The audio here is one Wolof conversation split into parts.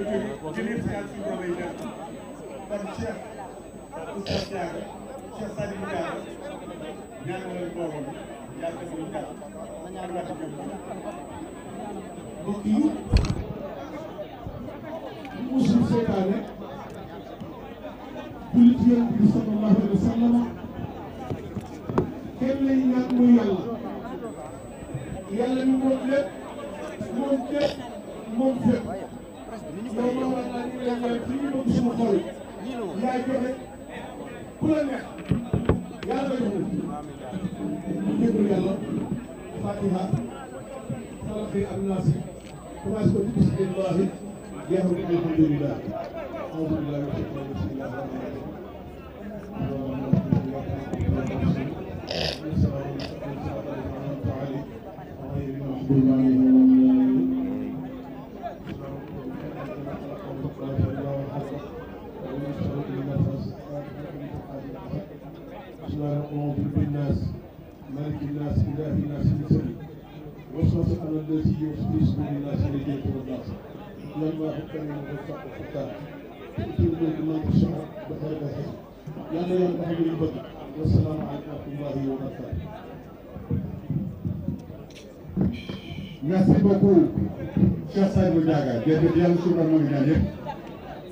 ci l'initiative suñu lay def kon Cheikh Oustaz Diaga Cheikh Sadibou Diaga ñaan leen boobu yàlla def ñu jàpp ak wàcc jëm mbokk yi musul seetaane jullit Yonent bi sallallahu alayhi wa sallam kenn lay ñaan muy yàlla mi moom lépp moom fépp yow ma war naa ñu lay ñaan ci ñu bëgg suñu xol yaa joxe ku la neex yàlla joxe ñu jégalu yàlla Fatiha salafi ak naasi commencé ko ci bismillahi jeexal ko alhamdulillah auzu billahi mina shaytaani مالك الناس إله الناس الذي وسوس على الذي يوسوس بالناس لكي والناس لما حكمنا بالحق الختام تؤتي الملك من تشاء بخير الخير يا محمد البدر والسلام عليكم ورحمة الله وبركاته. Merci beaucoup, cher Sadibou Diaga.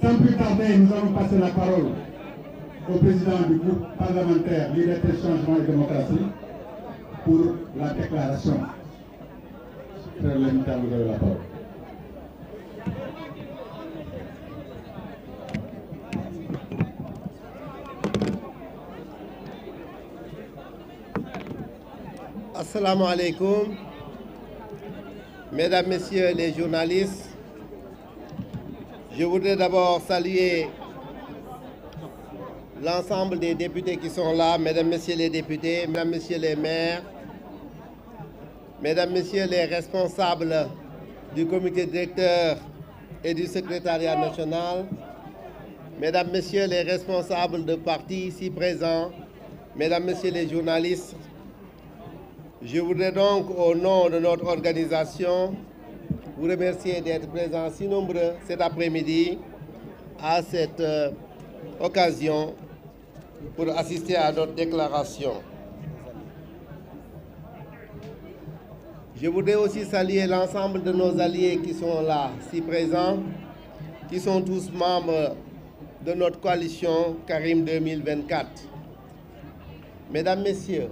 Sans plus tarder, nous allons passer la parole au président du groupe parlementaire Liberté, Changement et Démocratie pour la déclaration. Frère Lemita, vous avez la parole. Assalamu alaikum. Mesdames, Messieurs les journalistes, je voudrais d'abord saluer l'ensemble des députés qui sont là, Mesdames, Messieurs les députés, Mesdames, Messieurs les maires, Mesdames, Messieurs les responsables du comité directeur et du secrétariat national, Mesdames, Messieurs les responsables de partis ici présents, Mesdames, Messieurs les journalistes, je voudrais donc, au nom de notre organisation, vous remercier d'être présents si nombreux cet après-midi à cette occasion pour assister à notre déclaration. Je voudrais aussi saluer l'ensemble de nos alliés qui sont là, si présents, qui sont tous membres de notre coalition Karim 2024. Mesdames, Messieurs,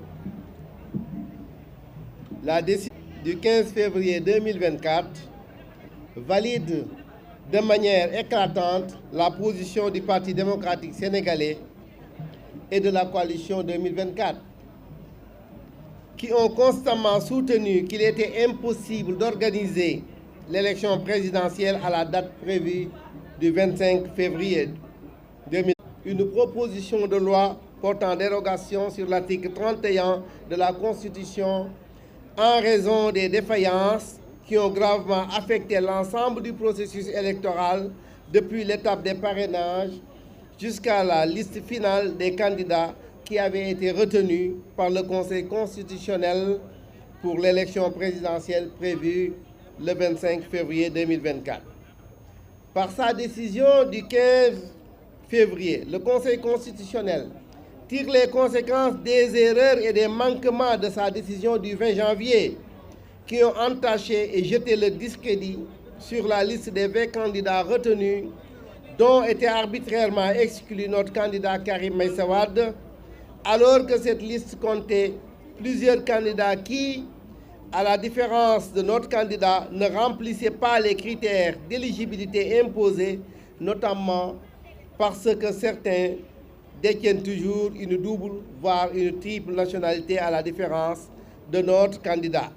la décision du 15 février 2024 valide de manière éclatante la position du Parti démocratique sénégalais et de la coalition 2024, qui ont constamment soutenu qu'il était impossible d'organiser l'élection présidentielle à la date prévue du 25 février 2024. Une proposition de loi portant dérogation sur l'article 31 de la Constitution en raison des défaillances qui ont gravement affecté l'ensemble du processus électoral depuis l'étape des parrainages jusqu'à la liste finale des candidats qui avaient été retenus par le Conseil constitutionnel pour l'élection présidentielle prévue le 25 février 2024. Par sa décision du 15 février, le Conseil constitutionnel tire les conséquences des erreurs et des manquements de sa décision du 20 janvier qui ont entaché et jeté le discrédit sur la liste des 20 candidats retenus dont était arbitrairement exclu notre candidat Karim Meïssa Wade, alors que cette liste comptait plusieurs candidats qui, à la différence de notre candidat, ne remplissaient pas les critères d'éligibilité imposés, notamment parce que certains détiennent toujours une double, voire une triple nationalité à la différence de notre candidat,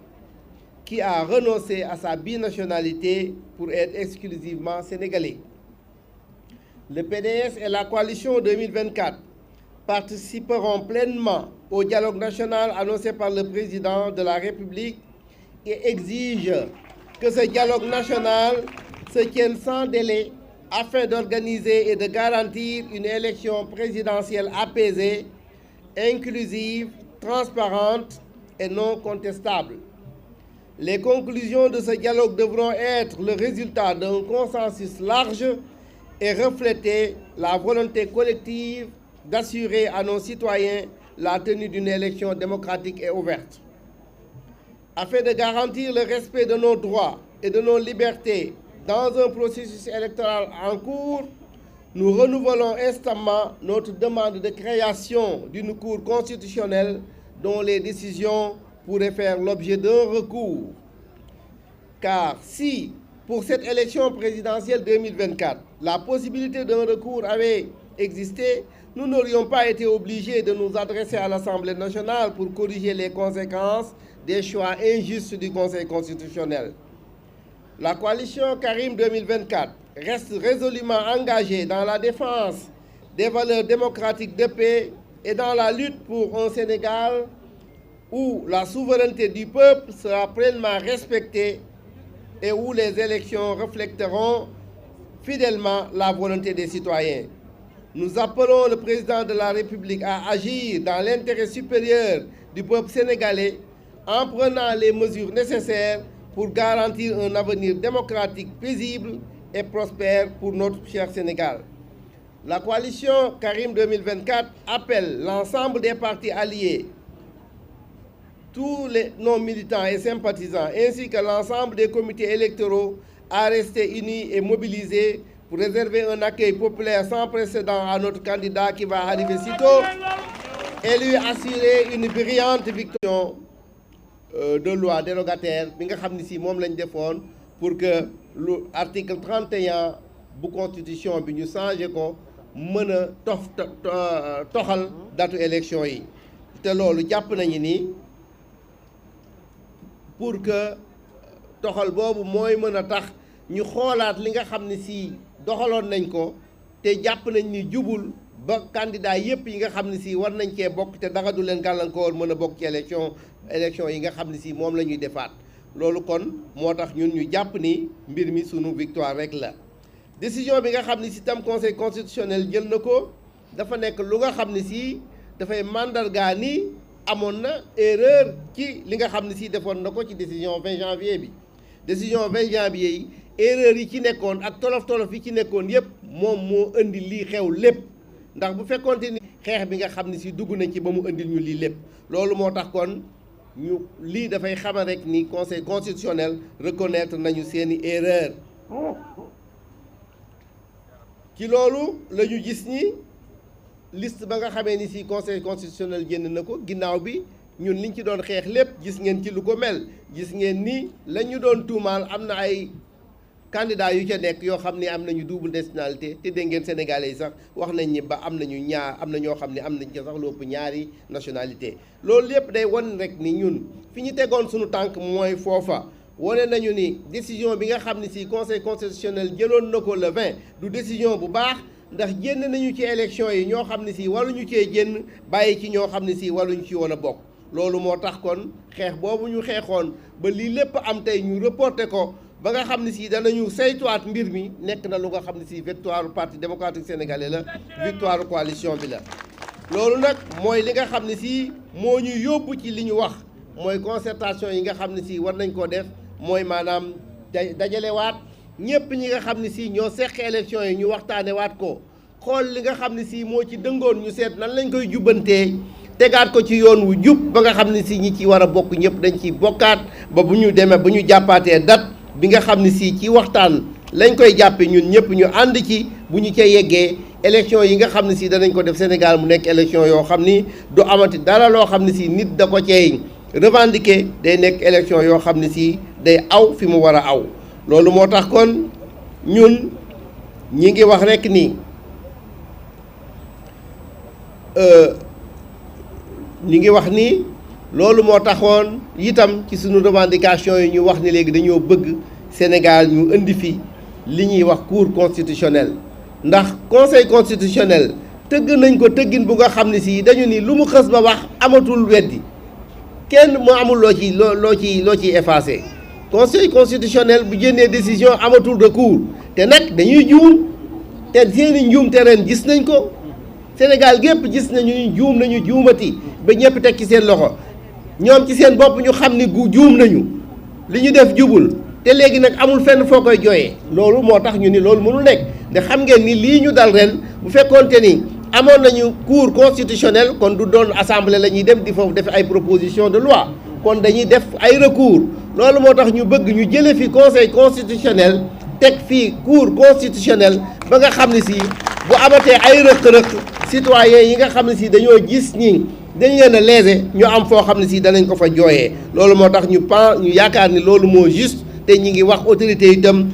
qui a renoncé à sa binationalité pour être exclusivement sénégalais. Le PDS et la coalition 2024 participeront pleinement au dialogue national annoncé par le président de la République et exigent que ce dialogue national se tienne sans délai afin d'organiser et de garantir une élection présidentielle apaisée, inclusive, transparente et non contestable. Les conclusions de ce dialogue devront être le résultat d'un consensus large et refléter la volonté collective d'assurer à nos citoyens la tenue d'une élection démocratique et ouverte. Afin de garantir le respect de nos droits et de nos libertés dans un processus électoral en cours, nous renouvelons instamment notre demande de création d'une Cour constitutionnelle dont les décisions pourraient faire l'objet d'un recours. Car si, pour cette élection présidentielle 2024, la possibilité d'un recours avait existé, nous n'aurions pas été obligés de nous adresser à l'Assemblée nationale pour corriger les conséquences des choix injustes du Conseil constitutionnel. La coalition Karim 2024 reste résolument engagée dans la défense des valeurs démocratiques de paix et dans la lutte pour un Sénégal où la souveraineté du peuple sera pleinement respectée et où les élections refléteront fidèlement la volonté des citoyens. Nous appelons le président de la République à agir dans l'intérêt supérieur du peuple sénégalais en prenant les mesures nécessaires pour garantir un avenir démocratique paisible et prospère pour notre cher Sénégal. La coalition Karim 2024 appelle l'ensemble des partis alliés, tous les non-militants et sympathisants, ainsi que l'ensemble des comités électoraux à rester unis et mobilisés pour réserver un accueil populaire sans précédent à notre candidat qui va arriver sitôt et lui assurer une brillante victoire de loi dérogataire bi nga xam ne si moom lañ defoon pour que lu article 31 bu constitution bi ñu changé ko mën a toxal datu élection yi te loolu jàpp nañu ni pour que toxal boobu mooy mën a tax ñu xoolaat li nga xam ne si doxaloon nañ ko te jàpp nañ ni jubul ba candidat yépp yi nga xam ne si war nañ cee bokk te dara du leen gàllankoor mën a bokk ci élection yi nga xam ne si moom la ñuy defaat loolu kon moo tax ñun ñu jàpp ni mbir mi sunu victoire rek la. décision bi nga xam ne si tam conseil constitutionnel jël na ko dafa nekk lu nga xam ne si dafay mandargaa ni amoon na erreur ci li nga xam ne si defoon na ko ci décision 20 janvier bi. décision 20 janvier yi erreur yi ci nekkoon ak tolof-tolof yi ci nekkoon yépp moom moo indi lii xew lépp ndax bu fekkoonte ni xeex bi nga xam ne si dugg nañ ci ba mu indil ñu lii lépp loolu moo tax kon ñu lii dafay xamal rek ni conseil constitutionnel reconnaître nañu seeni erreur ci loolu la ñu gis ni liste ba nga xamee ni si conseil constitutionnel génn na ko ginnaaw bi ñun liñ ci doon xeex lépp gis ngeen ci lu ko mel gis ngeen ni la ñu doon tuumaal am na ay candidat yu ca nekk yoo xam ne am nañu double nationalité te dégg ngeen sénégalais yi sax wax nañ ni ba am nañu am na ñoo xam ne am nañ ca sax lu ëpp ñaari nationalité loolu lépp day wan rek ni ñun fi ñu tegoon suñu tànk mooy foofa wane nañu ni décision bi nga xam ne si conseil constitutionnel jëloon na ko le 20 du décision bu baax ndax génn nañu ci élection yi ñoo xam ne si waruñu cee génn bàyyi ci ñoo xam ne si waruñu ci woon a bokk loolu moo tax kon xeex boobu ñu xeexoon ba lii lépp am tey ñu reporté ko ba nga xam ne si danañu saytuwaat mbir mi nekk na lu nga xam ne si victoire parti démocratique sénégalais la victoire coalition bi la. loolu nag mooy li nga xam ne si moo ñu yóbbu ci li ñu wax mooy concertation yi nga xam ne si war nañ koo def mooy maanaam dajalewaat ñëpp ñi nga xam ne si ñoo seq élection yi ñu waxtaane waat ko xool li nga xam ne si moo ci dëngoon ñu seet nan lañ koy jubbantee tegaat ko ci yoon wu jub ba nga xam ne si ñi ci war a bokk ñëpp dañ ciy bokkaat ba bu ñu demee bu ñu jàppaatee date bi nga xam ne si ci waxtaan lañ koy jàppe ñun ñëpp ñu ànd ci bu ñu ca yeggee élection yi nga xam ne si danañ ko def Sénégal mu nekk élection yoo xam ni du amati dara loo xam ne si nit da ko cey revendiquer day nekk élection yoo xam ne si day aw fi mu war a aw loolu moo tax kon ñun ñi ngi wax rekk ni ñi ngi wax ni loolu moo taxoon itam ci suñu revendication yi ñu wax ni léegi dañoo bëgg Sénégal ñu indi fi li ñuy wax cour constitutionnelle ndax conseil constitutionnel tëgg nañ ko tëggin bu nga xam ne si dañu ni lu mu xës ba wax amatul weddi kenn mu amul loo ciy effacé conseil constitutionnel bu jëndee décision amatul recours te nag dañuy juum te seeni njuum te ren gis nañ ko Sénégal gépp gis nañu juum nañu juumati ba ñëpp teg ci seen loxo ñoom ci seen bopp ñu xam ni juum nañu li ñu def jubul te léegi nag amul fenn foo koy jooyee loolu moo tax ñu ni loolu mënul nekk te xam ngeen ni lii ñu dal ren bu fekkoonte ni amoon nañu cour constitutionnel kon du doon assemblée la ñuy dem di foofu def ay proposition de loi kon dañuy def ay recours loolu moo tax ñu bëgg ñu jële fi conseil constitutionnel teg fii cour constitutionnel ba nga xam ne si bu amatee ay rëq-rëq citoyens yi nga xam ne si dañoo gis ni dañ leen a léser ñu am foo xam ne si danañ ko fa jooyee loolu moo tax ñu yaakaar ni loolu moo juste te ñi ngi wax autorité itam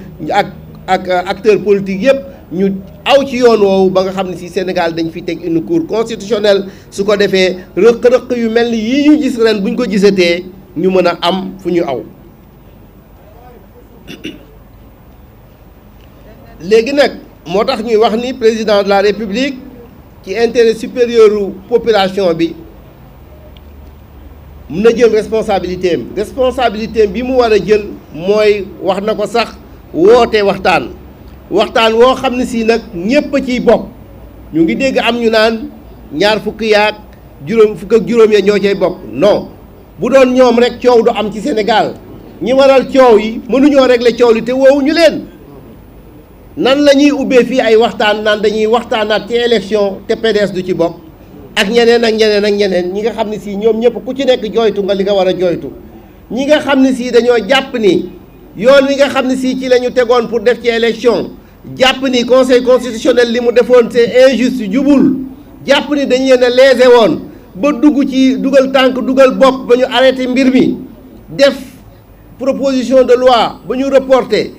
ak acteurs politiques yëpp ñu aw ci yoon woowu ba nga xam ne si Sénégal dañ fi teg une cour constitutionnelle su ko defee rëq-rëq yu mel ni yii ñu gis ren buñ ko gisatee ñu mën a am fu ñu aw léegi nag moo tax ñuy wax ni président de la République ci intérêt supérieur population bi mun na jël responsabilité am bi mu war a jël mooy wax na ko sax woote waxtaan woo xam ne si nag ñépp a ciy bokk ñu ngi dégg am ñu naan ñaar fukki yaak fukk ak juróom ya ñoo cay bokk non bu doon ñoom rek coow du am ci Sénégal ñi waral coow yi mënuñoo régler coow li te woowuñu leen nan la ñuy ubbee fii ay waxtaan naan dañuy waxtaanaat ci élection te PDS du ci bokk ak ñeneen ak ñeneen ak ñeneen ñi nga xam ne si ñoom ñëpp ku ci nekk jooytu nga li nga war a jooytu ñi nga xam ne si dañoo jàpp ni yoon wi nga xam ne si ci la ñu tegoon pour def ci élection jàpp ni conseil constitutionnel li mu defoon c'est injuste jubul jàpp ni dañ leen a lésé woon ba dugg ci dugal tànk dugal bopp ba ñu arrêté mbir mi def proposition de loi ba ñu reporté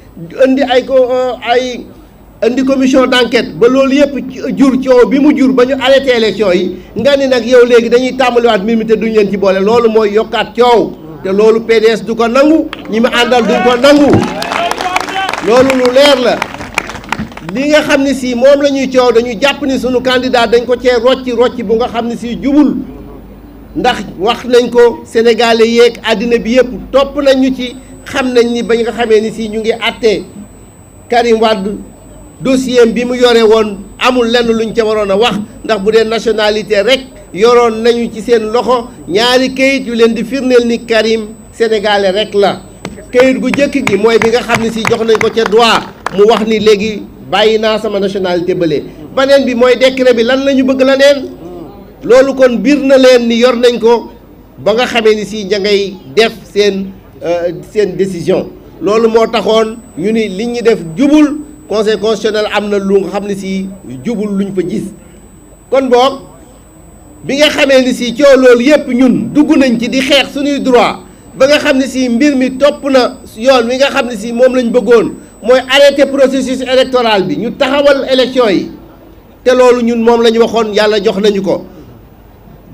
indi commission d'enquête ba loolu yëpp jur coow bi mu jur ba ñu arrêté élection yi nga ni nag yow léegi dañuy tàmbaliwaat mbir mi te duñ leen ci boole loolu mooy yokkaat coow te loolu PDS du ko nangu ñi ma àndal duñ ko nangu loolu lu leer la li nga xam ne si moom la ñuy coow dañu jàpp ni sunu candidat dañ ko cee rocci bu nga xam ne si jubul ndax wax nañ ko sénégalais yeeg àddina bi yëpp topp nañ ñu ci xam nañ ni ba nga xamee ni si ñu ngi àtte Karim Wade dossier bi mu yore woon amul lenn luñ ca waroon a wax ndax bu dee nationalité rek yoroon nañu ci seen loxo ñaari kayit yu leen di firndeel ni Karim sénégalais rek la kayit gu jëkk gi mooy bi nga xam ne si jox nañ ko ca droit mu wax ni léegi bàyyi naa sama nationalité bële beneen bi mooy décret bi lan la ñu bëgg la neen loolu kon biir na leen ni yor nañ ko ba nga xamee ni si ña ngay def seen décision loolu moo taxoon ñu ni li ñu def jubul conseil constitutionnel am na lu nga xam ne si jubul luñ fa gis kon boog bi nga xamee ni si coow loolu yépp ñun dugg nañ ci di xeex suñuy droit ba nga xam ne si mbir mi topp na yoon wi nga xam ne si moom lañ bëggoon mooy arrêter processus électoral bi ñu taxawal élection yi te loolu ñun moom la ñu waxoon yàlla jox nañu ko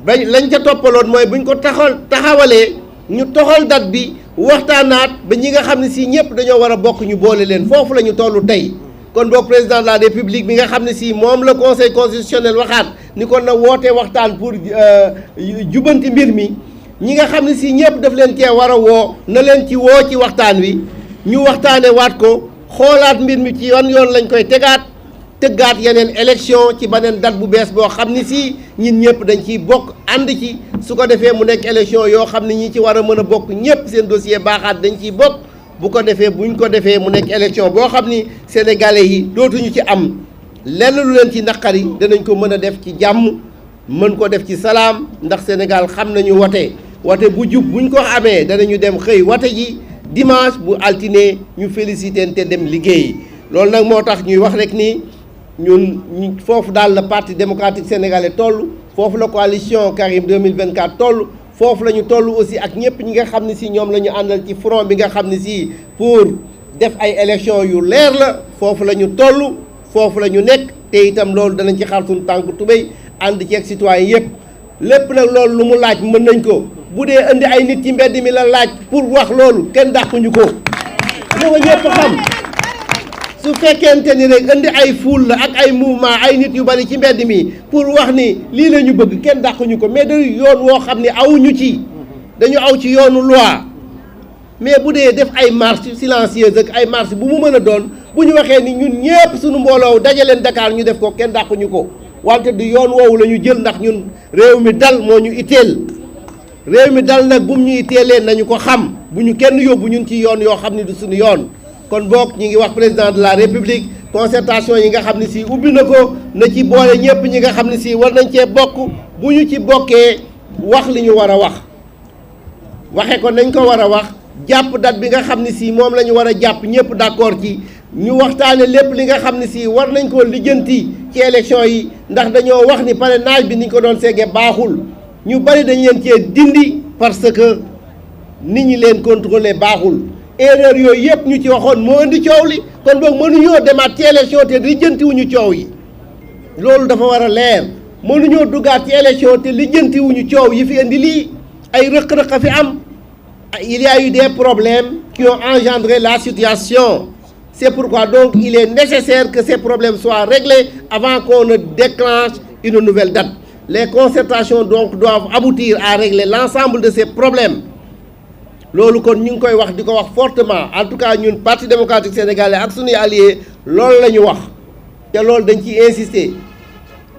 ba lañ ca toppaloon mooy buñ ko taxawalee ñu toxal date bi waxtaanaat ba ñi nga xam ne si ñëpp dañoo war a bokk ñu boole leen foofu la ñu toll tey kon boog président de la république bi nga xam ne si moom la conseil constitutionnel waxaat ni kon na woote waxtaan pour jubanti mbir mi ñi nga xam ne si ñëpp daf leen cee war a woo na leen ci woo ci waxtaan wi ñu waxtaane waat ko xoolaat mbir mi ci yoon lañ koy tëggaat yeneen élection ci beneen date bu bees boo xam ni si ñun ñëpp dañ ciy bokk ànd ci su ko defee mu nekk élection yoo xam ne ñi ci war a mën a bokk ñëpp seen dossier baaxaat dañ ciy bokk bu ko defee buñ ko defee mu nekk élection boo xam ni sénégalais yi dootuñu ci am lenn lu leen ci naqari danañ ko mën a def ci jàmm mën ko def ci salaam ndax Sénégal xam nañu wate bu jub buñ ko amee danañu dem xëy wate ji dimanche bu altine ñu félicité te dem liggéeyi loolu nag moo tax ñuy wax rek ni ñun foofu daal la parti démocratique sénégalais toll foofu la coalition Karim 2024 toll foofu la ñu toll aussi ak ñëpp ñi nga xam ne si ñoom la ñu àndal ci front bi nga xam ne si pour def ay élection yu leer la foofu la ñu toll foofu la ñu nekk te itam loolu danañ ci xar suñu tànk tubéy ànd ci ak citoyen yëpp lépp nag loolu lu mu laaj mën nañ ko bu dee indi ay nit ci mbedd mi la laaj pour wax loolu kenn dàquñu ko lu nga ñëpp xam su fekkente ni rek indi ay foule la ak ay mouvement ay nit yu bari ci mbedd mi pour wax ni lii la ñu bëgg kenn dàquñu ko mais dañu yoon woo xam ne awuñu ci dañu aw ci yoonu loi mais bu dee def ay marche silencieuse ak ay marche bu mu mën a doon bu ñu waxee ni ñun ñëpp suñu mbooloo dajaleen Dakar ñu def ko kenn dàquñu ko wante du yoon woowu la ñu jël ndax ñun réew mi dal moo ñu itteel réew mi dal nag bum ñuy teelee nañu ko xam bu ñu kenn yóbbu ñun ci yoon yoo xam ne du suñu yoon kon boog ñi ngi wax président de la république concertation yi nga xam ne si ubbi na ko na ci boole ñëpp ñi nga xam ne si war nañ cee bokk bu ñu ci bokkee wax li ñu war a wax waxe ko nañ ko war a wax jàpp date bi nga xam ne si moom la ñu war a jàpp ñëpp d'accord ci ñu waxtaane lépp li nga xam ne si war nañ koo lijjanti ci élection yi ndax dañoo wax ni parrainage bi niñ ko doon seggee baaxul ñu bari dañ leen cee dindi parce que nit ñi leen contrôler baaxul erreur yooyu yëpp ñu ci waxoon moo indi coow li kon boog mënuñoo demaat ci élection te lijjantiwuñu coow yi loolu dafa war a leer mënuñoo duggaat ci élection te lijjantiwuñu coow yi fi indi lii ay rëq-rëq a fi am il y a eu des problèmes qui ont engendré la situation. C'est pourquoi donc il est nécessaire que ces problèmes soient réglés avant qu'on ne déclenche une nouvelle date. Les concertations donc doivent aboutir à régler l'ensemble de ces problèmes. Loolu kon ñu ngi koy wax di ko wax fortement en tout cas ñun Parti démocratique sénégalais ak suñuy alliés loolu la ñu wax te loolu dañ ciy insister.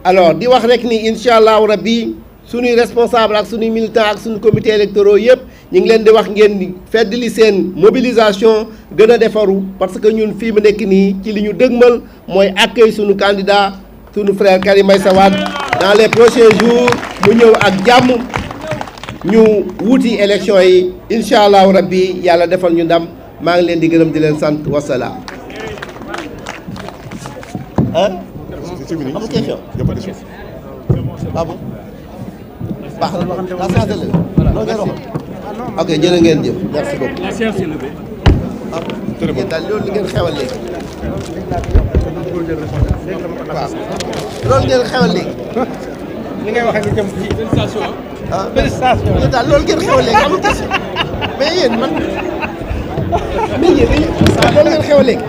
Alors di wax rek ni incha allahu rabbi suñuy responsable ak suñuy militants ak suñu comité électoraux yëpp ñu ngi leen di wax ngeen feddali seen mobilisation gën a defaru parce que ñun fii mu nekk nii ci li ñu dëgmal mooy accueil suñu candidat suñu frère Karim Meïssa Wade dans les prochains jours mu ñëw ak jàmm ñu wuti élection yi incha allahu rabbi yàlla defal ñu ndam maa ngi leen di gërëm di leen sant wasalaam. amul question. ah bon. baax na la séance est levée. loolu ngeen waxoon. ok jërë ngeen jëf merci beaucoup. La séance est levée. ngeen daal loolu ngeen xewal léegi. waaw loolu ngeen xewal léegi. li ngay wax ak jëm ci félicitation. ah félicitation yéen daal loolu ngeen xewal léegi amul question mais yéen man mais yéen loolu ngeen xewal léegi.